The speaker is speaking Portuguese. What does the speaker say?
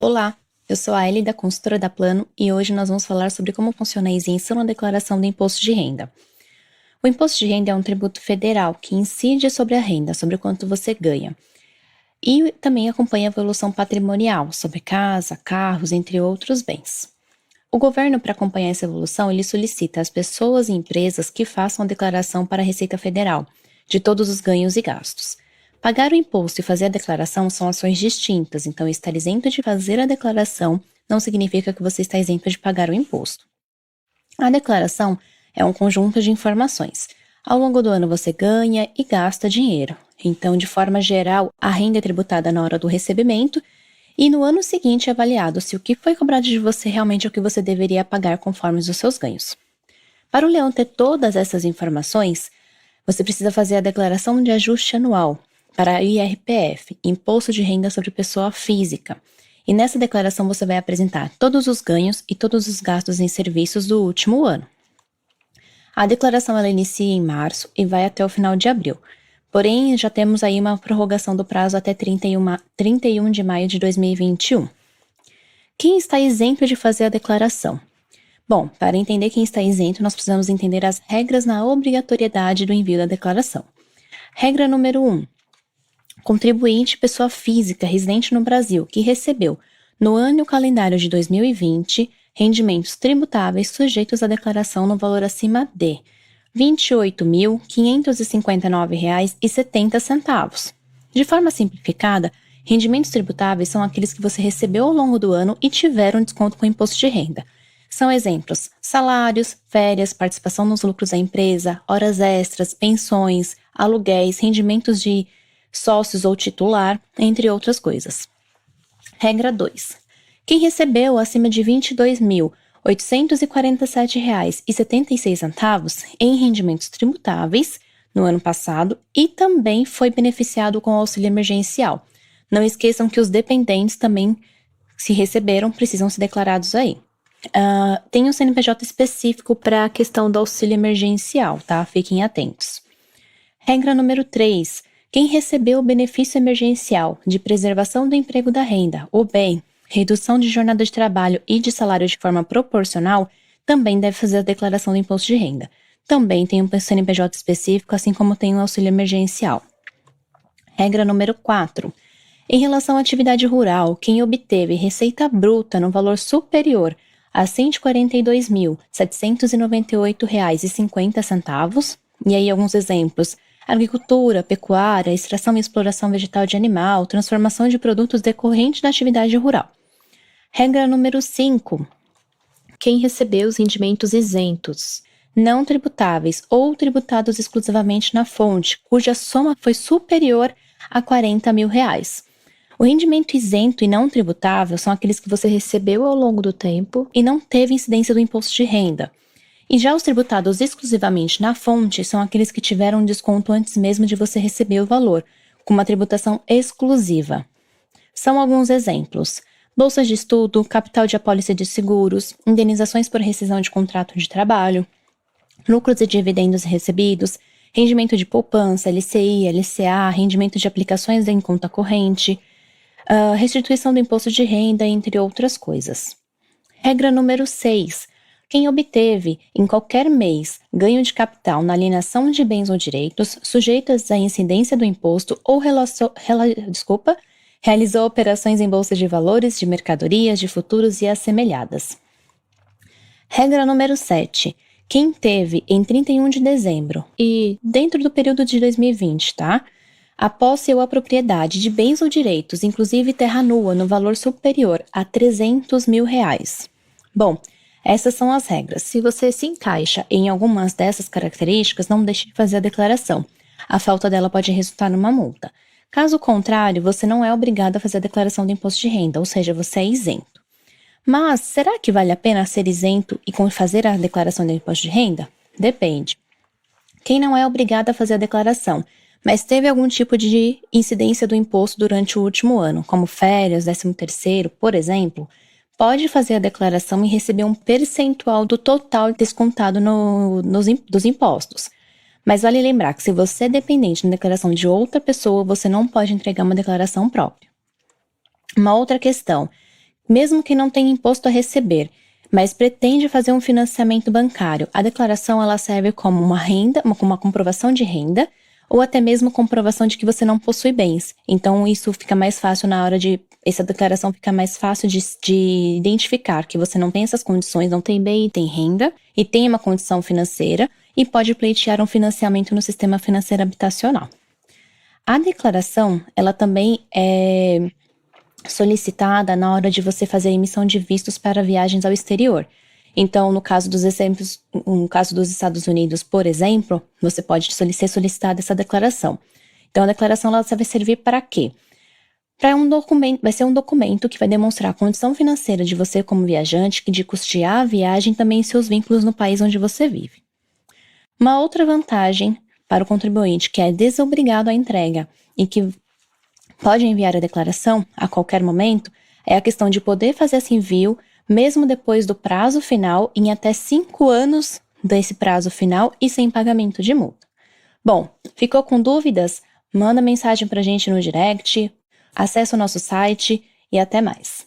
Olá, eu sou a Ellie da consultora da Plano e hoje nós vamos falar sobre como funciona a isenção na declaração do imposto de renda. O imposto de renda é um tributo federal que incide sobre a renda, sobre o quanto você ganha. E também acompanha a evolução patrimonial, sobre casa, carros, entre outros bens. O governo, para acompanhar essa evolução, ele solicita às pessoas e empresas que façam a declaração para a Receita Federal, de todos os ganhos e gastos. Pagar o imposto e fazer a declaração são ações distintas, então estar isento de fazer a declaração não significa que você está isento de pagar o imposto. A declaração é um conjunto de informações. Ao longo do ano você ganha e gasta dinheiro. Então, de forma geral, a renda é tributada na hora do recebimento e no ano seguinte é avaliado se o que foi cobrado de você realmente é o que você deveria pagar conforme os seus ganhos. Para o leão ter todas essas informações, você precisa fazer a declaração de ajuste anual para IRPF, Imposto de Renda sobre Pessoa Física. E nessa declaração você vai apresentar todos os ganhos e todos os gastos em serviços do último ano. A declaração ela inicia em março e vai até o final de abril. Porém, já temos aí uma prorrogação do prazo até 31 de maio de 2021. Quem está isento de fazer a declaração? Bom, para entender quem está isento, nós precisamos entender as regras na obrigatoriedade do envio da declaração. Regra número 1. Contribuinte pessoa física residente no Brasil que recebeu, no ano calendário de 2020, rendimentos tributáveis sujeitos à declaração no valor acima de R$ 28.559,70. De forma simplificada, rendimentos tributáveis são aqueles que você recebeu ao longo do ano e tiveram desconto com imposto de renda. São exemplos: salários, férias, participação nos lucros da empresa, horas extras, pensões, aluguéis, rendimentos de sócios ou titular, entre outras coisas. Regra 2. Quem recebeu acima de R$ 22.847,76 em rendimentos tributáveis no ano passado e também foi beneficiado com o auxílio emergencial. Não esqueçam que os dependentes também, se receberam, precisam ser declarados aí. Tem um CNPJ específico para a questão do auxílio emergencial, tá? Fiquem atentos. Regra número 3. Quem recebeu o benefício emergencial de preservação do emprego da renda, o bem, redução de jornada de trabalho e de salário de forma proporcional, também deve fazer a declaração do imposto de renda. Também tem um CNPJ específico, assim como tem o auxílio emergencial. Regra número 4. Em relação à atividade rural, quem obteve receita bruta no valor superior a R$ 142.798,50, e aí alguns exemplos: agricultura, pecuária, extração e exploração vegetal de animal, transformação de produtos decorrentes da atividade rural. Regra número 5. Quem recebeu os rendimentos isentos, não tributáveis ou tributados exclusivamente na fonte, cuja soma foi superior a R$ 40 mil. O rendimento isento e não tributável são aqueles que você recebeu ao longo do tempo e não teve incidência do imposto de renda. E já os tributados exclusivamente na fonte são aqueles que tiveram desconto antes mesmo de você receber o valor, com uma tributação exclusiva. São alguns exemplos: bolsas de estudo, capital de apólice de seguros, indenizações por rescisão de contrato de trabalho, lucros e dividendos recebidos, rendimento de poupança, LCI, LCA, rendimento de aplicações em conta corrente, restituição do imposto de renda, entre outras coisas. Regra número 6. Quem obteve, em qualquer mês, ganho de capital na alienação de bens ou direitos sujeitos à incidência do imposto ou realizou operações em bolsa de valores, de mercadorias, de futuros e assemelhadas. Regra número 7. Quem teve em 31 de dezembro e dentro do período de 2020, tá? A posse ou a propriedade de bens ou direitos, inclusive terra nua, no valor superior a R$ 300 mil. Bom, essas são as regras. Se você se encaixa em algumas dessas características, não deixe de fazer a declaração. A falta dela pode resultar numa multa. Caso contrário, você não é obrigado a fazer a declaração do imposto de renda, ou seja, você é isento. Mas será que vale a pena ser isento e fazer a declaração do imposto de renda? Depende. Quem não é obrigado a fazer a declaração, mas teve algum tipo de incidência do imposto durante o último ano, como férias, 13º, por exemplo, pode fazer a declaração e receber um percentual do total descontado dos impostos. Mas vale lembrar que se você é dependente da declaração de outra pessoa, você não pode entregar uma declaração própria. Uma outra questão: mesmo que não tenha imposto a receber, mas pretende fazer um financiamento bancário, a declaração ela serve como uma renda, uma comprovação de renda, ou até mesmo comprovação de que você não possui bens. Então, isso fica mais fácil essa declaração fica mais fácil de identificar que você não tem essas condições, não tem bem, tem renda, e tem uma condição financeira, e pode pleitear um financiamento no sistema financeiro habitacional. A declaração, ela também é solicitada na hora de você fazer a emissão de vistos para viagens ao exterior. Então, no caso dos Estados Unidos, por exemplo, você pode ser solicitada essa declaração. Então, a declaração ela vai servir para quê? Vai ser um documento que vai demonstrar a condição financeira de você como viajante, de custear a viagem e também seus vínculos no país onde você vive. Uma outra vantagem para o contribuinte que é desobrigado à entrega e que pode enviar a declaração a qualquer momento é a questão de poder fazer esse envio mesmo depois do prazo final em até 5 anos desse prazo final e sem pagamento de multa. Bom, ficou com dúvidas? Manda mensagem pra gente no direct, acessa o nosso site e até mais.